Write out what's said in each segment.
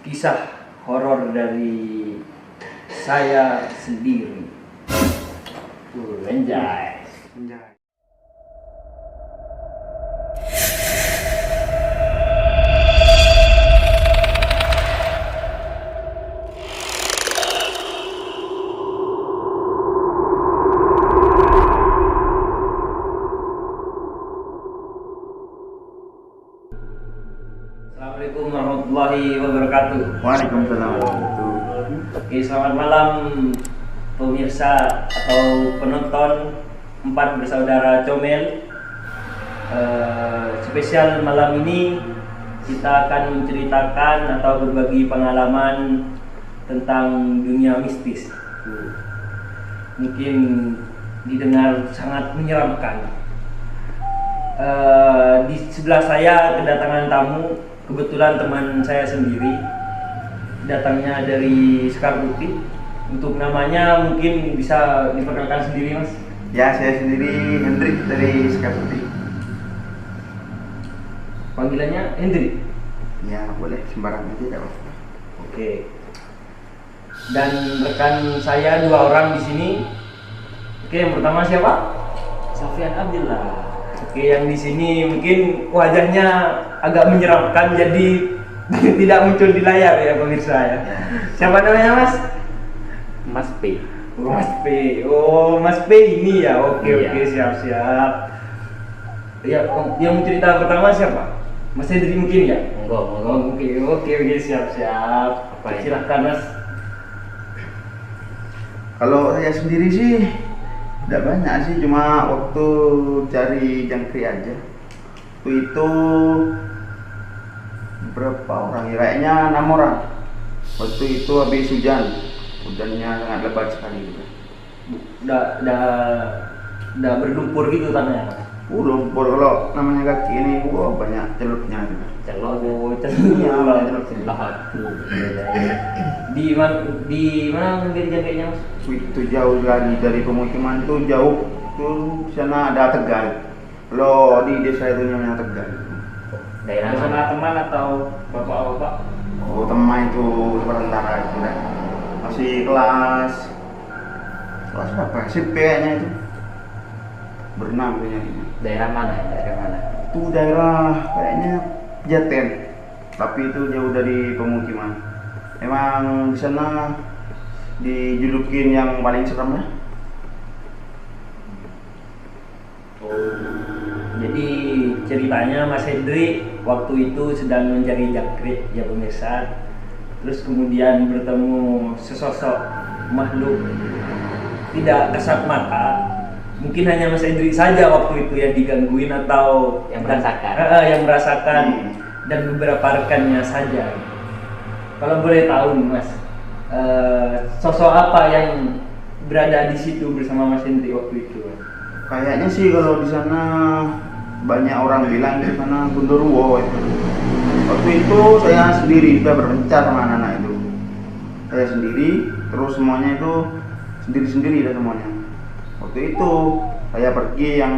Kisah horor dari saya sendiri. Anjay. Assalamualaikum warahmatullahi wabarakatuh. Waalaikumsalam warahmatullahi wabarakatuh. Oke, selamat malam pemirsa atau penonton Empat Bersaudara Comel. Spesial malam ini kita akan menceritakan atau berbagi pengalaman tentang dunia mistis. Mungkin didengar sangat menyeramkan. Di sebelah saya kedatangan tamu, kebetulan teman saya sendiri, datangnya dari Sekar Putih. Untuk namanya mungkin bisa diperkenalkan sendiri, Mas. Ya, saya sendiri Hendrik dari Sekar Putih. Panggilannya Hendrik. Ya, boleh sembarang aja tidak apa-apa. Oke. Dan rekan saya dua orang di sini. Oke, yang pertama siapa? Sofyan Abdillah. Oke, yang di sini mungkin wajahnya agak menyeramkan, jadi tidak muncul di layar ya pemirsa ya. Siapa namanya, Mas? Mas P. Oh, Mas P. Oh, Mas P ini ya. Oke, Iya. oke, siap-siap. Ya, yang mau cerita pertama siapa? Mas Hendri mungkin ya? Enggak, Oh, oke, siap-siap. Apa ya? Silahkan, Mas. Kalau saya sendiri sih tidak banyak sih, cuma waktu cari jangkrik aja. Waktu itu berapa orang ya? Kayaknya 6 orang. Waktu itu habis hujannya sangat lebat sekali gitu. Udah berlumpur gitu tanahnya, Mas. Lumpur kalau namanya kaki ini, wah banyak celupnya gitu. Celok. Oh, Iya, banyak celup. di mana menjadi jangkiknya, Mas? Itu jauh lagi dari pemukiman, itu jauh tuh, di sana ada Tegal. Kalau di desa itu namanya Tegal. Daerah Bersama mana? teman atau bapak-bapak? Oh, teman itu sementara itu kan. Masih kelas berapa? SMP kayaknya itu. Berenam kayaknya. Daerah mana? Daerah mana? Itu daerah kayaknya Jaten. Tapi itu jauh dari pemukiman. Emang di sana dijulukin yang paling serem ya. Jadi ceritanya Mas Hendri waktu itu sedang mencari jangkrik ya pemirsa. Terus kemudian bertemu sesosok makhluk tidak kasat mata. Mungkin hanya Mas Hendri saja waktu itu yang digangguin atau Yang merasakan. yang merasakan dan beberapa rekannya saja. Kalau boleh tahu nih, Mas, sosok apa yang berada di situ bersama Mas Hendri waktu itu? Kayaknya sih kalau di sana banyak orang bilang di sana Gundurwo itu. Waktu itu saya sendiri sudah berpencar sama anak-anak itu. Saya sendiri, terus semuanya itu sendiri-sendiri dan semuanya. Waktu itu saya pergi yang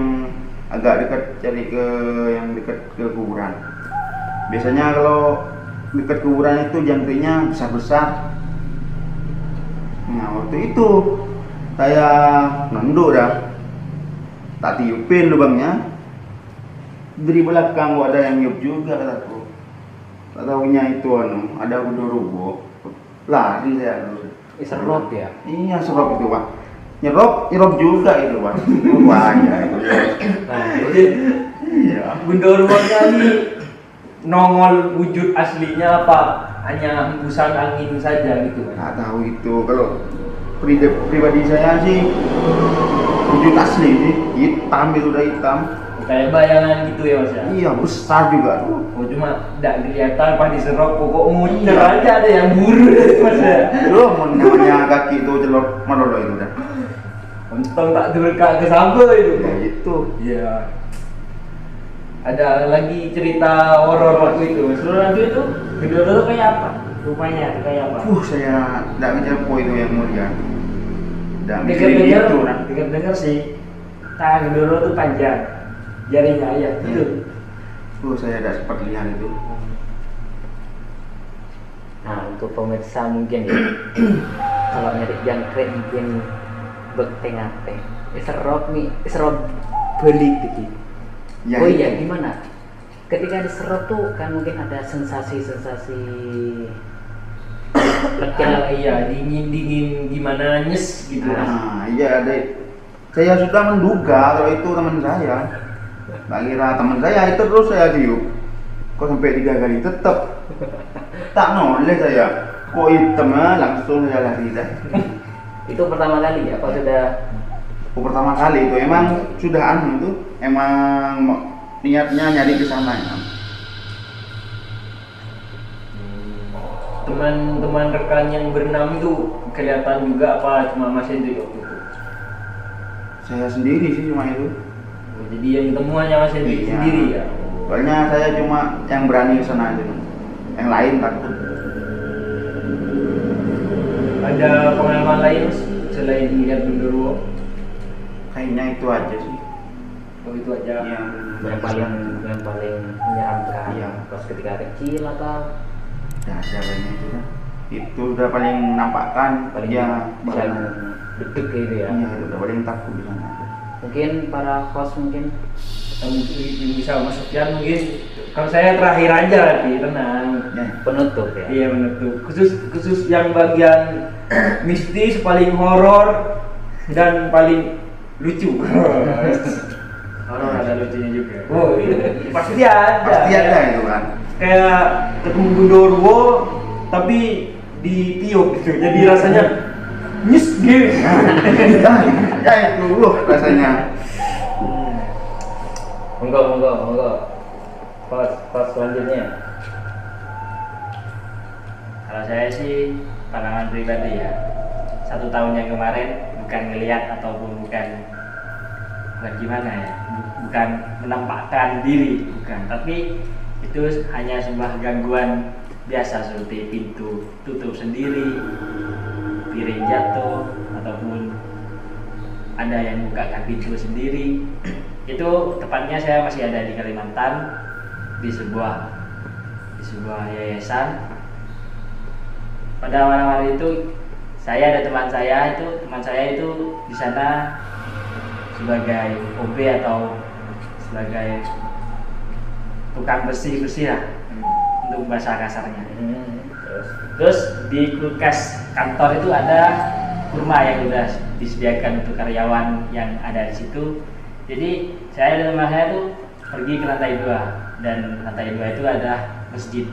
agak dekat, cari ke yang dekat ke kuburan. Biasanya kalau dekat kuburan itu jangkriknya besar-besar. Nah, waktu itu saya nunduk dah, tak tiupin lubangnya. Dari belakang ada yang niup juga kataku. Tak tahunya itu ada Gundurwo. Lari saya dulu. Serot ya. Iya, serop itu, Pak. Nyerop juga itu, Pak. Banyak itu. Nah, Iya. Gundurwonya ini nongol wujud aslinya apa hanya hembusan angin saja gitu, Mas? Tak tahu itu. Kalau pribadi saya sih wujud asli sih, hitam itu, udah hitam. Kayak bayangan gitu ya, Mas ya? Iya, besar juga tuh. Oh, cuma tidak kelihatan pas diserok, pokok muter aja ada yang buru Mas ya. Loh, namanya kaki itu celok melolo itu dah. Untung tak terdekat ke sampul itu. Ya itu. Iya. Ada lagi cerita horor waktu itu. Seluruh nanti itu video itu kayak apa? Rupanya kayak apa? Saya tidak ngejapo itu yang mulia. Dan Dengar sih. Tangan dulu tuh panjang, jarinya ya. Itu. saya tidak sempat lihat itu. nah untuk pemirsa mungkin ya. Kalau nyari jangkrik mungkin bertengah-tengah. Serot beli gitu. Ya, Oh itu. iya, gimana? Ketika diserot tuh kan mungkin ada sensasi-sensasi lega. Iya, dingin gimana, nyes gitu. Nah, iya ada. Saya sudah menduga kalau itu teman saya. Tak kira teman saya itu terus saya tiup. Kok sampai 3 kali tetap tak noleh saya. Kok hitamnya langsung saya lari dah. Itu pertama kali ya? Apa sudah? Pertama kali itu emang sudah itu emang niatnya nyari ke sana ya. Teman-teman rekan yang berenam itu kelihatan juga apa cuma Mas Hendrik waktu itu? Saya sendiri sih cuma itu. Oh, jadi yang ketemu hanya Mas Hendrik Iya. sendiri ya? Soalnya saya cuma yang berani ke sana aja. Yang lain takut. Ada pengalaman lain Mas, selain melihat genderuwo? Kayaknya itu aja sih. Oh itu aja. Iya. yang paling menyeramkan Iya. pas ketika kecil atau Ya, caranya itu kan. Itu udah paling nampakkan paling ya paling bahkan. deg-deg gitu ya? Iya, itu udah paling takut di sana. Mungkin para host mungkin Mungkin bisa Mas Sofyan mungkin. Kalau saya terakhir aja lagi, tenang. Ya. penutup ya. Iya menutup. Khusus yang bagian mistis paling horor dan paling lucu. Horor ada lucunya juga. Oh iya. Pasti ada. Pasti ada itu kan. Kayak ketemu genderuwo tapi ditiup gitu. Jadi rasanya nyes gitu. Ya itu rasanya. Monggo. Pas selanjutnya. Kalau saya sih pengalaman pribadi ya. 1 tahun yang kemarin bukan ngelihat ataupun bukan gimana ya, bukan menampakkan diri, bukan, tapi itu hanya sebuah gangguan biasa seperti pintu tutup sendiri, piring jatuh, ataupun ada yang bukakan pintu sendiri. Itu tepatnya saya masih ada di Kalimantan di sebuah yayasan. Pada malam hari itu saya dan teman saya itu di sana sebagai OB atau sebagai tukang bersih lah untuk bahasa kasarnya. Terus di kulkas kantor itu ada kurma yang sudah disediakan untuk karyawan yang ada di situ. Jadi saya dan teman saya itu pergi ke lantai 2, dan lantai 2 itu ada masjid,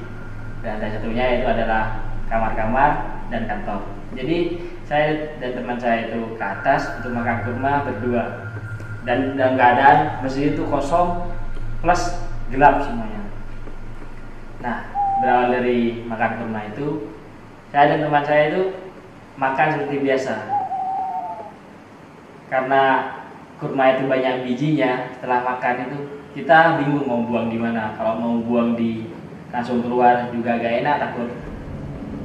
dan lantai satunya itu adalah kamar-kamar dan kantor. Jadi saya dan teman saya itu ke atas untuk makan kurma berdua, dan dalam keadaan masjid itu kosong plus gelap semuanya. Nah, berawal dari makan kurma itu, saya dan teman saya itu makan seperti biasa. Karena kurma itu banyak bijinya, setelah makan itu kita bingung mau buang di mana. Kalau mau buang di langsung keluar juga gak enak, takut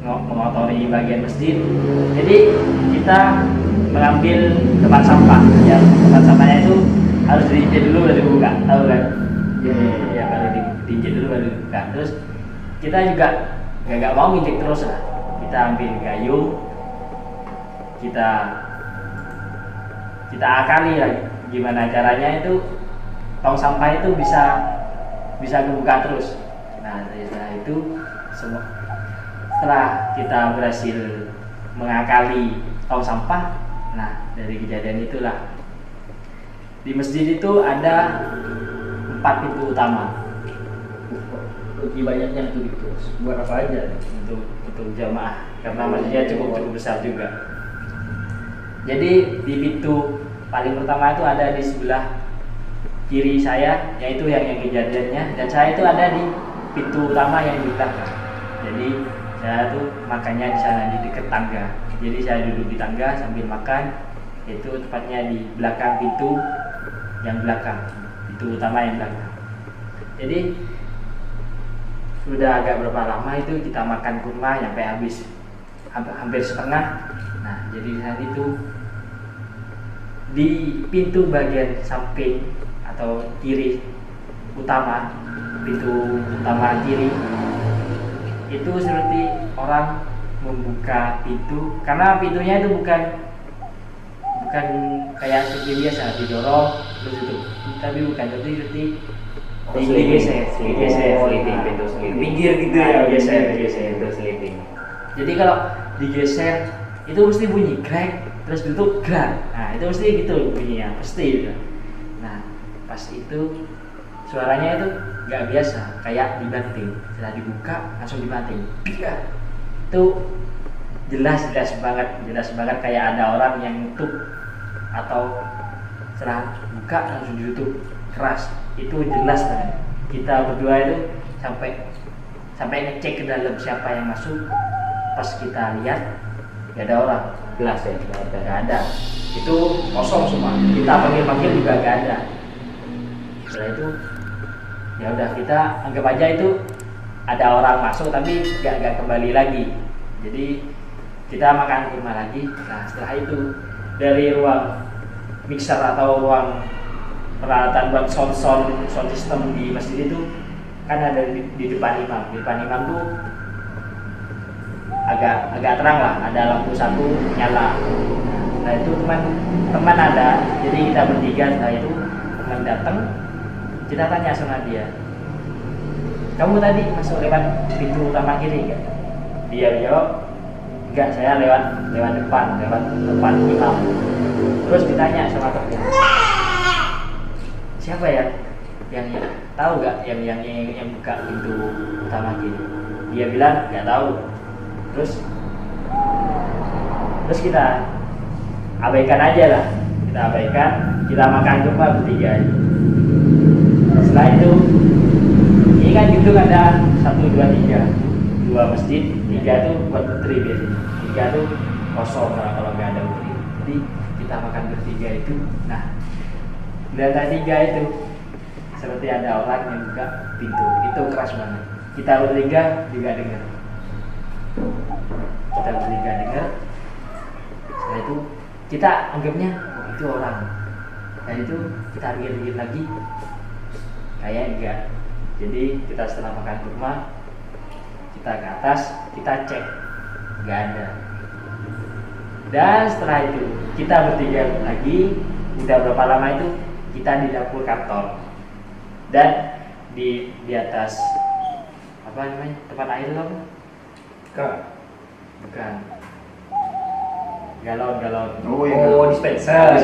mengotori bagian masjid. Jadi kita mengambil tempat sampah. Ya, tempat sampahnya itu harus diinjek dulu baru dibuka, tahu kan? Ya baru diinjek dulu baru dibuka. Terus kita juga nggak mau injek terus lah. Kita ambil gayung, kita akali lah gimana caranya itu tong sampah itu bisa kebuka terus. Nah setelah itu setelah kita berhasil mengakali tong sampah, nah dari kejadian itulah di masjid itu ada 4 pintu utama. Lebih banyaknya itu buat apa aja untuk jamaah, karena masjidnya cukup besar juga. Jadi di pintu paling pertama itu ada di sebelah kiri saya, yaitu yang kejadiannya, dan saya itu ada di pintu utama yang di belakang. Jadi saya tuh makannya di sana di dekat tangga. Jadi saya duduk di tangga sambil makan, itu tepatnya di belakang pintu yang belakang, pintu utama yang belakang. Jadi sudah agak berapa lama itu kita makan kurma sampai habis, hampir setengah. Nah jadi saat itu di pintu bagian samping atau kiri utama, pintu utama kiri itu seperti orang membuka pintu, karena pintunya itu bukan kayak seperti biasa didorong terus itu, tapi bukan, tapi seperti digeser, Sliding, pintu ke sliding. pinggir gitu ya, geser. Pintu sliding. Jadi kalau digeser itu mesti bunyi crack, terus tutup grak. Nah itu mesti gitu bunyinya, pasti itu. Nah pas itu suaranya itu nggak biasa, kayak dibanting. Setelah dibuka langsung dibanting. Itu jelas banget kayak ada orang yang nutup, atau setelah buka langsung ditutup keras. Itu jelas banget. Kita berdua itu sampai ngecek ke dalam siapa yang masuk. Pas kita lihat gak ada orang, Jelas ya, nggak gak ada. Itu kosong semua. Kita panggil juga gak ada. Setelah itu ya udah, kita anggap aja itu ada orang masuk tapi gak kembali lagi. Jadi kita makan kurma lagi. Nah setelah itu dari ruang mixer atau ruang peralatan buat sound system di masjid itu kan ada di depan imam. Di depan imam tuh agak terang lah, ada lampu satu nyala. Nah itu teman ada, jadi kita bertiga. Setelah itu teman datang, kita tanya sama dia, kamu tadi masuk lewat pintu utama kiri nggak? Dia jawab, enggak, saya lewat depan imam. Terus ditanya sama teman, siapa ya yang tahu nggak yang buka pintu utama kiri? Dia bilang nggak tahu. Terus kita abaikan aja lah, kita makan cuma bertiga aja. Setelah itu ini kan gitu, ada 1, 2, 3, 2 masjid, 3 itu buat putri biasanya, 3 itu kosong kalau nggak ada putri. Jadi kita makan bertiga itu. Nah di lantai 3 itu seperti ada orang yang buka pintu, itu keras banget. Kita bertiga juga dengar. Setelah itu kita anggapnya itu orang. Dan itu kita lihat lagi, kayak enggak. Jadi kita setelah makan kurma, kita ke atas, kita cek, enggak ada. Dan setelah itu kita bertiga lagi, udah berapa lama itu kita di dapur kantor. Dan di atas apa namanya, tempat air itu apa? Bukan. Galon. Oh, dispenser.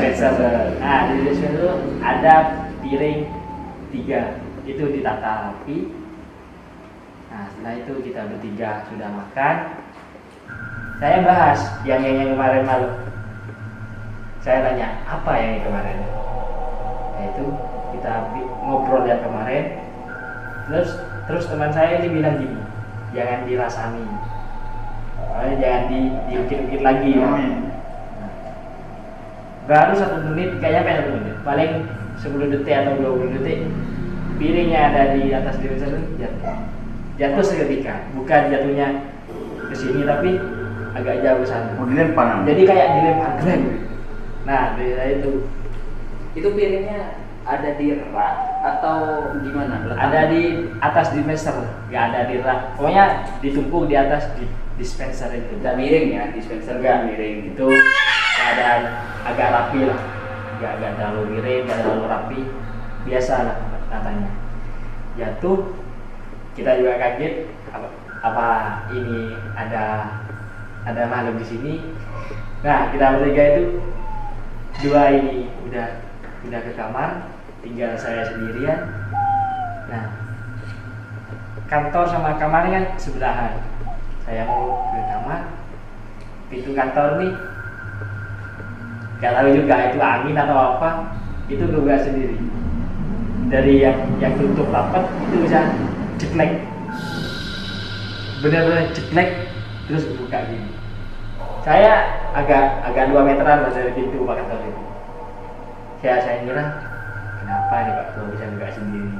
Nah, di dispenser itu ada piring 3. Itu ditata rapi. Nah, setelah itu kita bertiga sudah makan. Saya bahas yang kemarin malam. Saya tanya, apa yang kemarin? Yaitu kita ngobrol yang kemarin. Terus teman saya ini bilang gini, jangan dirasani. Jangan diukir-ukir lagi ya. Baru 1 menit, kayaknya 1 menit, paling 10 detik atau 20 detik, piringnya ada di atas dispenser jatuh seketika. Bukan jatuhnya ke sini, tapi agak jauh ke sana. dilempar. Jadi kayak dilempar grab. Nah dari Itu piringnya ada di rak atau gimana? ada di atas dispenser, nggak ada di rak. Pokoknya ditumpuk di atas dispenser itu. Nggak miring ya, dispenser nggak miring. Itu keadaan agak rapi lah, nggak terlalu miring, nggak terlalu rapi, biasa lah katanya. Jatuh, kita juga kaget, apa ini ada makhluk di sini. Nah kita bertiga itu, 2 ini udah ke kamar, tinggal saya sendirian. Nah kantor sama kamarnya kan sebelahan. Saya mau ke kamar, pintu kantor nih gak tahu juga itu angin atau apa, itu kebuka sendiri. Dari yang tutup rapat itu bisa jeklek, benar-benar jeklek, terus buka gini. Saya agak 2 meteran dari pintu Pak kantor itu. Saya kira kenapa nih Pak kalau bisa buka sendiri?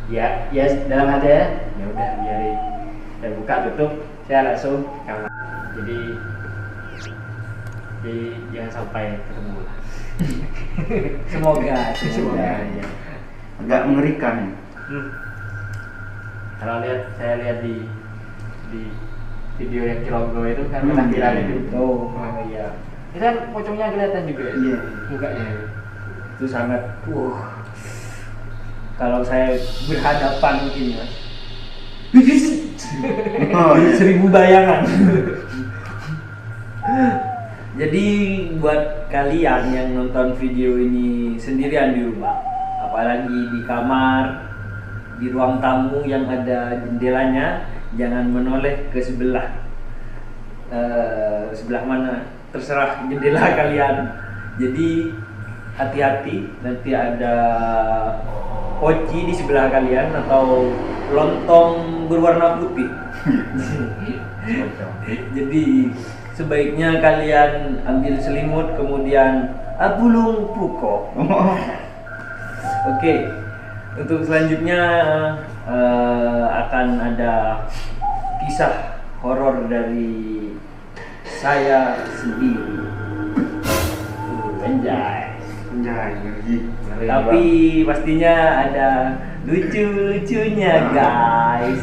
Ya dalam hati ya udah biarin. Dan buka tutup, saya langsung kamar. Jadi jangan sampai ketemu lah. Semoga ya. Agak mengerikan. Kalau saya lihat di video yang Cilogo itu kan pernah viral itu. Oh, Iya. Itu kan pocongnya kelihatan juga ya. Iya. Mukanya. itu sangat kalau saya berhadapan mungkin ya. Oh, iya. 1000 bayangan. Jadi buat kalian yang nonton video ini sendirian di rumah, apalagi di kamar, di ruang tamu yang ada jendelanya, jangan menoleh ke sebelah. Sebelah mana terserah jendela kalian. Jadi hati-hati, nanti ada poci di sebelah kalian atau lontong berwarna putih. Jadi sebaiknya kalian ambil selimut kemudian abulung puko. Oke, untuk selanjutnya akan ada kisah horor dari saya sendiri. Anjay. Ngeri. Tapi pastinya ada lucu-lucunya guys.